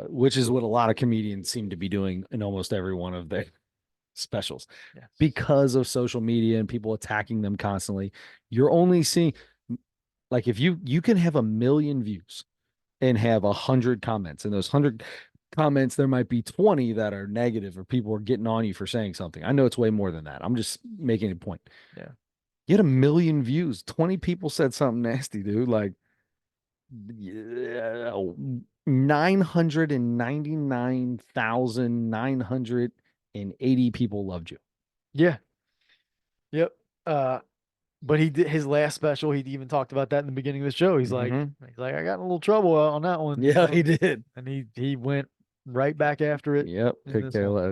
Which is what a lot of comedians seem to be doing in almost every one of their specials. Yes. Because of social media and people attacking them constantly. You're only seeing, like, if you can have 1 million views and have 100 comments, and those 100 comments, there might be 20 that are negative or people are getting on you for saying something. I know it's way more than that. I'm just making a point. Yeah. You had 1 million views. 20 people said something nasty, dude. Like 999,980 people loved you. Yeah. Yep. But he did his last special. He even talked about that in the beginning of the show. He's like, I got in a little trouble on that one. Yeah, he did. And he went right back after it. Yep.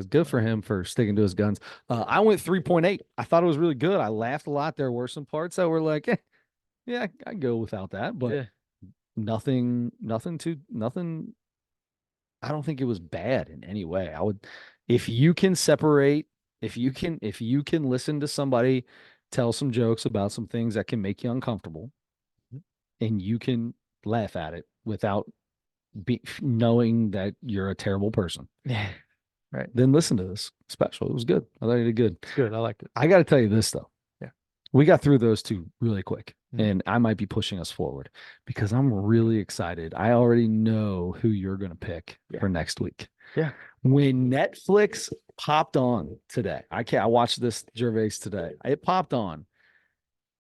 Good for him for sticking to his guns. I went 3.8. I thought it was really good. I laughed a lot. There were some parts that were like, yeah, I'd go without that, but nothing. I don't think it was bad in any way. If you can listen to somebody tell some jokes about some things that can make you uncomfortable, and you can laugh at it without knowing that you're a terrible person. Yeah. Right. Then listen to this special. It was good. I thought you did good. Good. I liked it. I got to tell you this though. Yeah. We got through those two really quick, and I might be pushing us forward because I'm really excited. I already know who you're going to pick for next week. Yeah. When Netflix popped on today, I watched this Gervais today. It popped on,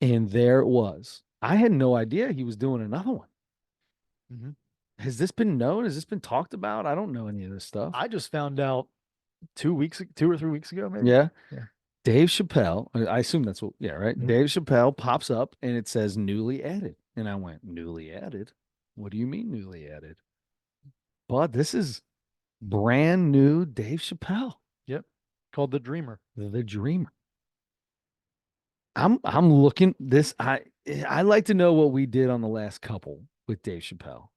and there it was. I had no idea he was doing another one. Has this been known? Has this been talked about? I don't know any of this stuff. I just found out 2 or 3 weeks ago, maybe. Yeah. Dave Chappelle, I assume that's what, right? Dave Chappelle pops up and it says newly added. And I went, newly added? What do you mean newly added? But this is brand new Dave Chappelle. Yep. Called The Dreamer. The Dreamer. I'm looking this. I like to know what we did on the last couple with Dave Chappelle.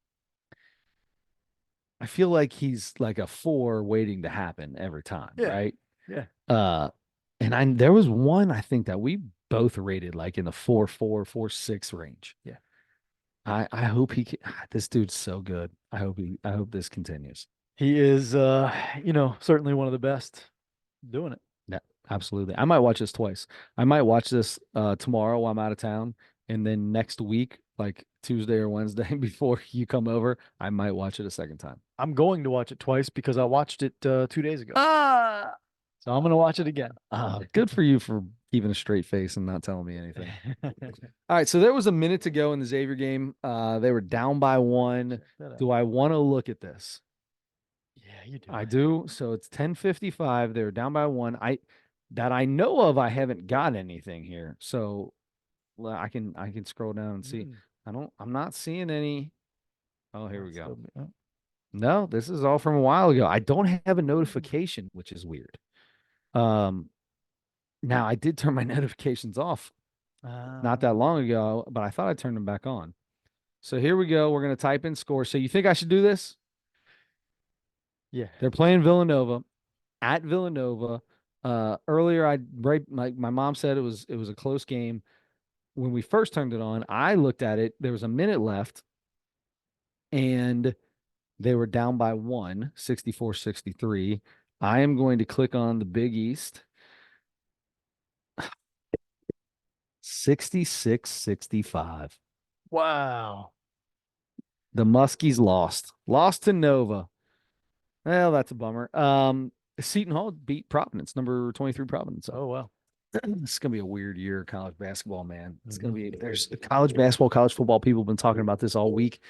I feel like he's like a 4 waiting to happen every time, right? Yeah. And there was one I think that we both rated like in the 4.4, 4.6 range. Yeah. I hope this dude's so good. I hope this continues. He is certainly one of the best doing it. Yeah, absolutely. I might watch this twice. I might watch this tomorrow while I'm out of town, and then next week, like Tuesday or Wednesday before you come over, I might watch it a second time. I'm going to watch it twice because I watched it 2 days ago. So I'm going to watch it again. Good for you for keeping a straight face and not telling me anything. All right, so there was a minute to go in the Xavier game. They were down by 1. Do I want to look at this? you do. I do. So it's 10:55. They're down by 1. I know of, I haven't got anything here. So I can scroll down and see. I'm not seeing any. Oh, here we go. No, this is all from a while ago. I don't have a notification, which is weird. Now I did turn my notifications off not that long ago, but I thought I turned them back on. So here we go. We're going to type in score. So you think I should do this? Yeah. They're playing Villanova at Villanova. Earlier, my mom said it was a close game. When we first turned it on, I looked at it. There was a minute left, and they were down by 1, 64-63. I am going to click on the Big East. 66-65. Wow. The Muskies lost. Lost to Nova. Well, that's a bummer. Seton Hall beat Providence, number 23 Providence. Oh, wow. This is gonna be a weird year of college basketball, man. It's gonna be there's college basketball, college football. People have been talking about this all week.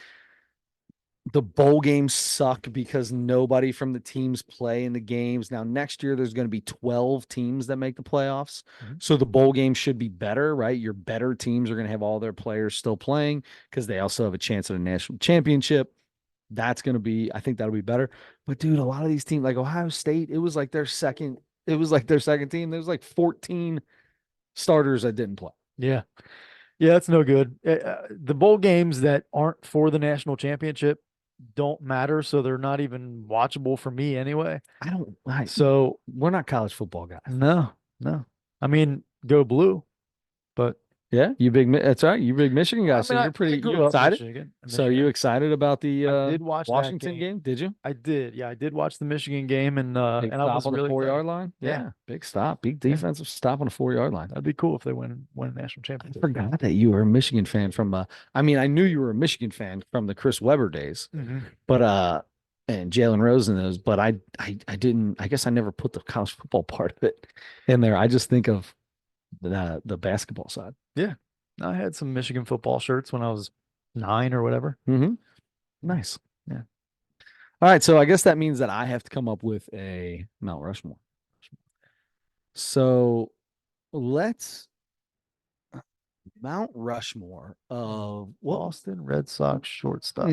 The bowl games suck because nobody from the teams play in the games. Now, next year, there's going to be 12 teams that make the playoffs. So the bowl game should be better, right? Your better teams are going to have all their players still playing because they also have a chance at a national championship. That's going to be, I think that'll be better. But dude, a lot of these teams, like Ohio State, it was like their second team. There was like 14 starters that didn't play. Yeah. Yeah, that's no good. The bowl games that aren't for the national championship don't matter, so they're not even watchable for me anyway. So we're not college football guys. No. I mean, go blue, but yeah, that's right. You big Michigan guys. So you're pretty excited. Michigan. So are you excited about the I did watch Washington that game? Did you? I did. Yeah, I did watch the Michigan game, and I was on really the 4-yard line. Yeah, big stop, big defensive stop on the 4-yard line. That'd be cool if they win a national championship. I forgot that you were a Michigan fan from. I mean, I knew you were a Michigan fan from the Chris Webber days, but and Jalen Rose and those, but I didn't. I guess I never put the college football part of it in there. I just think of the basketball side. Yeah, I had some Michigan football shirts when I was 9 or whatever. Nice. Yeah. All right. So I guess that means that I have to come up with a Mount Rushmore. So let's Mount Rushmore of Boston Red Sox shortstop.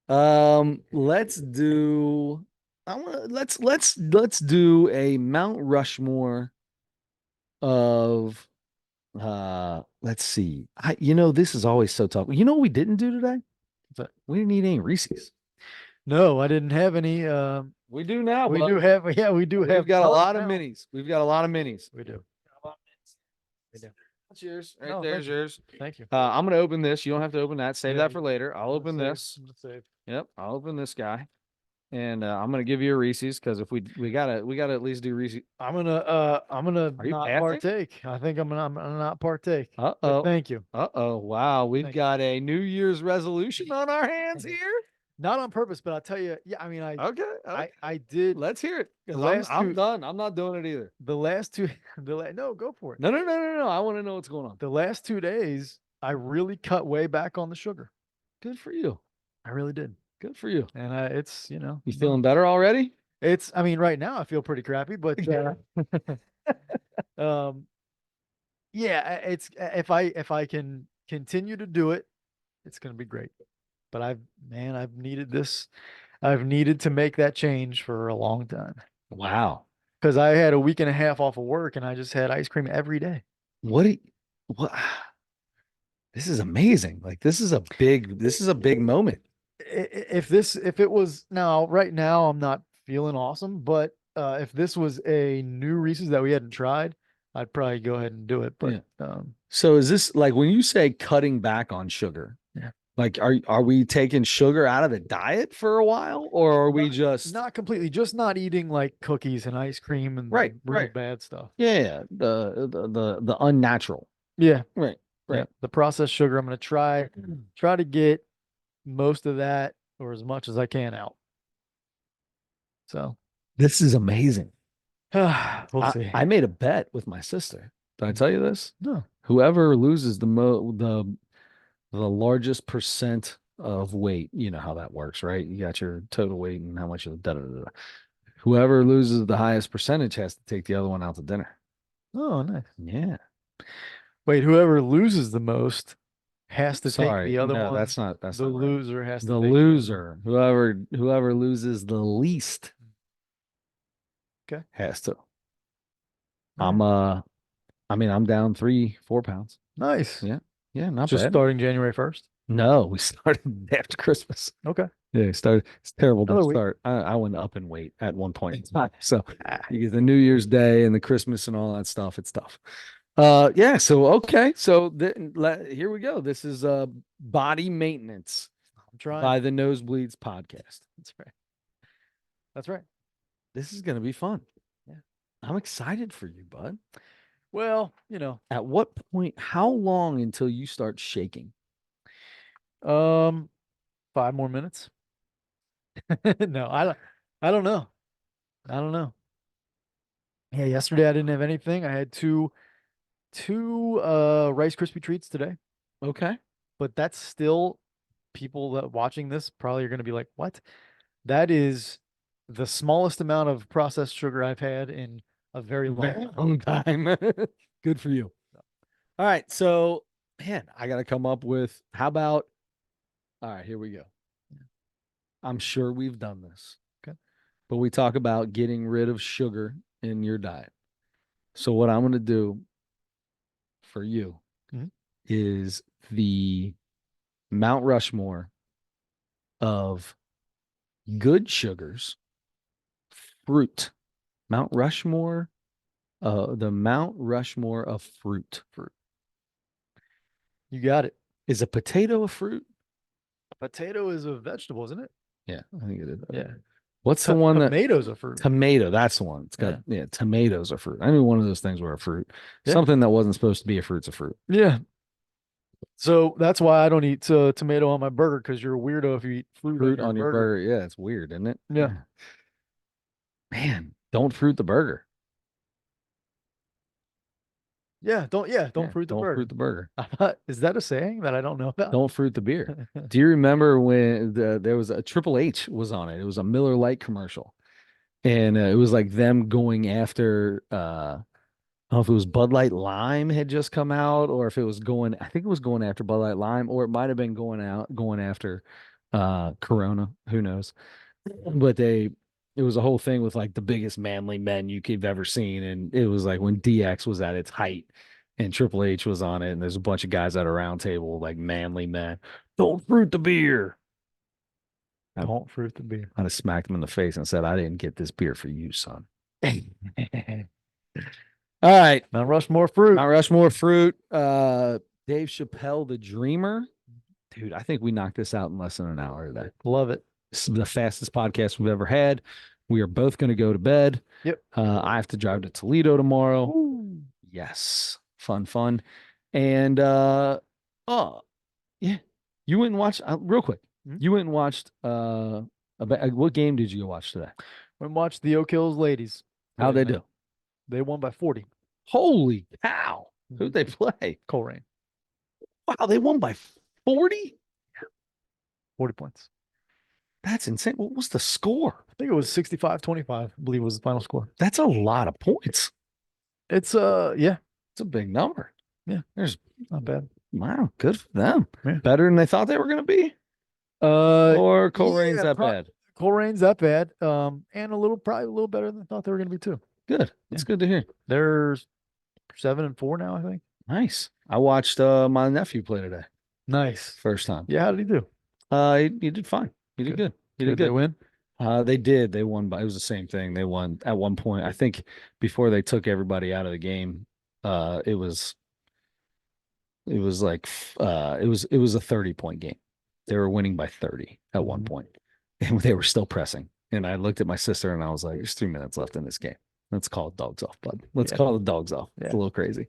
Let's do. Let's do a Mount Rushmore of. Let's see. This is always so tough. You know what we didn't do today? We didn't eat any Reese's. No, I didn't have any. We do now. We do have. Yeah, we do have. We've got a lot of minis. We've got a lot of minis. We do. We do. That's yours. There's yours. Thank you. I'm gonna open this. You don't have to open that. Save that for later. I'll open this. Save. Yep, I'll open this guy, and I'm gonna give you a Reese's because if we gotta at least do Reese's. I'm gonna not partake. I think I'm gonna not partake. Thank you. Wow, we've got a New Year's resolution on our hands here. Not on purpose, but I'll tell you. Yeah, I mean, okay. I did. Let's hear it. I'm done. I'm not doing it either. The last two. No, go for it. No. I want to know what's going on. The last 2 days, I really cut way back on the sugar. Good for you. I really did. Good for you. And it's you feeling better already? I mean, right now I feel pretty crappy, but yeah, it's if I can continue to do it, it's gonna be great. But I've needed this. I've needed to make that change for a long time. Wow. Because I had a week and a half off of work and I just had ice cream every day. What? This is amazing. Like this is a big moment. If it was right now, I'm not feeling awesome, but if this was a new Reese's that we hadn't tried, I'd probably go ahead and do it. But so is this like when you say cutting back on sugar? Yeah. Like are we taking sugar out of the diet for a while, or are we just not completely, just not eating like cookies and ice cream and right bad stuff? Yeah, the unnatural. Yeah, right. Yeah. The processed sugar. I'm gonna try to get most of that or as much as I can out. So this is amazing. We'll see. I made a bet with my sister. Did I tell you this? No. Whoever loses the largest percent of weight. You know how that works, right? You got your total weight and how much you da da da. Da. Whoever loses the highest percentage has to take the other one out to dinner. Oh, nice. Yeah. Wait, whoever loses the most has to take Sorry. the other No, one. that's not right. Loser has to The take loser, whoever loses the least Okay. has to. All right. I'm down 3-4 pounds. Nice. Yeah. Yeah, not Just bad. starting January 1st. No, we started after Christmas. Okay. Yeah, started. It's terrible to Another week. start. I went up in weight at one point in time. So you get the New Year's Day and the Christmas and all that stuff. It's tough. Yeah. So okay. So here we go. This is body maintenance I'm trying. by the Nosebleeds podcast. That's right. That's right. This is gonna be fun. Yeah. I'm excited for you, bud. Well, At what point? How long until you start shaking? 5 more minutes. No, I don't know. I don't know. Yeah, yesterday I didn't have anything. I had two Rice Krispie treats today, Okay. but that's still people that watching this probably are going to be like, "What?" That is the smallest amount of processed sugar I've had in a very long time. Long time. Good for you. All right. So, man, I got to come up with how about, all right, here we go. I'm sure we've done this. Okay. But we talk about getting rid of sugar in your diet. So, what I'm going to do for you Mhm. is the Mount Rushmore of good sugars, fruit. Mount Rushmore, the Mount Rushmore of fruit. You got it. Is a potato a fruit? Potato is a vegetable, isn't it? Yeah, I think it is. Yeah. What's the one that Tomatoes a fruit. tomato? That's the one. It's got tomatoes are fruit. I knew one of those things were a fruit. Yeah. Something that wasn't supposed to be a fruit's a fruit. Yeah. So that's why I don't eat tomato on my burger, because you're a weirdo if you eat fruit On your burger. Yeah, it's weird, isn't it? Yeah. Man, don't fruit the burger. Yeah, don't fruit the don't burger. fruit the burger. Is that a saying that I don't know about? Don't fruit the beer. Do you remember when there was a Triple H was on it? It was a Miller Lite commercial, and it was like them going after. I don't know if it was Bud Light Lime had just come out, or if it was going. I think it was going after Bud Light Lime, or it might have been going after Corona. Who knows? But it was a whole thing with like the biggest manly men you could have ever seen, and it was like when DX was at its height. And Triple H was on it, and there's a bunch of guys at a round table, like manly men. Don't fruit the beer. Don't fruit the beer. I'd have smacked him in the face and said, I didn't get this beer for you, son. All right. Mount Rushmore fruit. Mount Rushmore fruit. Dave Chappelle, the Dreamer. Dude, I think we knocked this out in less than an hour today. Love it. This is the fastest podcast we've ever had. We are both going to go to bed. Yep. I have to drive to Toledo tomorrow. Ooh. Yes. Fun. And yeah. You went and watched real quick. Mhm. You went and watched what game did you go watch today? Went and watched the Oak Hills ladies. How'd they do? They won by 40. Holy cow. Who'd they play? Coleraine. Wow, they won by 40? 40 points. That's insane. What was the score? I think it was 65-25, I believe was the final score. That's a lot of points. It's yeah. It's a big number. Yeah. There's not bad. Wow, good for them. Yeah. Better than they thought they were going to be? Or Colerain's that bad? Colerain's that bad. And probably a little better than I thought they were going to be too. Good. That's good to hear. They're 7-4 now, I think. Nice. I watched my nephew play today. Nice. First time. Yeah, how did he do? He did fine. He did good. He did good. They win? They did. They won by, it was the same thing. They won at one point. I think before they took everybody out of the game, it was like it was a 30-point game. They were winning by 30 at one point, and they were still pressing. And I looked at my sister and I was like, there's 3 minutes left in this game. Let's call it dogs off, bud. Let's call the dogs off. It's a little crazy.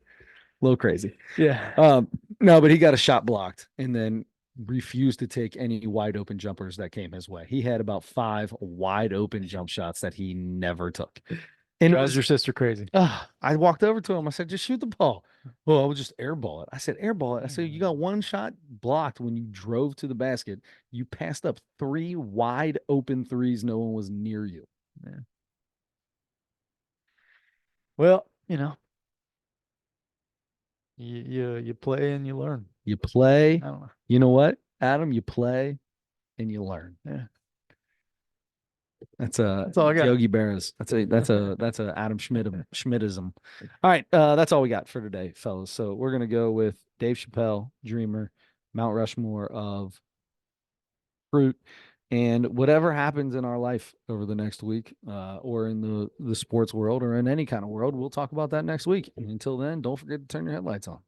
Yeah. No, but he got a shot blocked and then refused to take any wide open jumpers that came his way. He had about 5 wide open jump shots that he never took. And it Drives was, your sister crazy. I walked over to him. I said, just shoot the ball. Well, I would just airball it. I said, airball it. I said, you got one shot blocked when you drove to the basket. You passed up 3 wide open threes. No one was near you. Yeah. Well, you know, you play and you learn. You play. I don't know. You know what, Adam? You play and you learn. Yeah. That's a That's all I got. Yogi Berra's. That's a Adam Schmidtism. All right, that's all we got for today, fellas. So we're gonna go with Dave Chappelle, Dreamer, Mount Rushmore of fruit, and whatever happens in our life over the next week, or in the sports world, or in any kind of world, we'll talk about that next week. And until then, don't forget to turn your headlights on.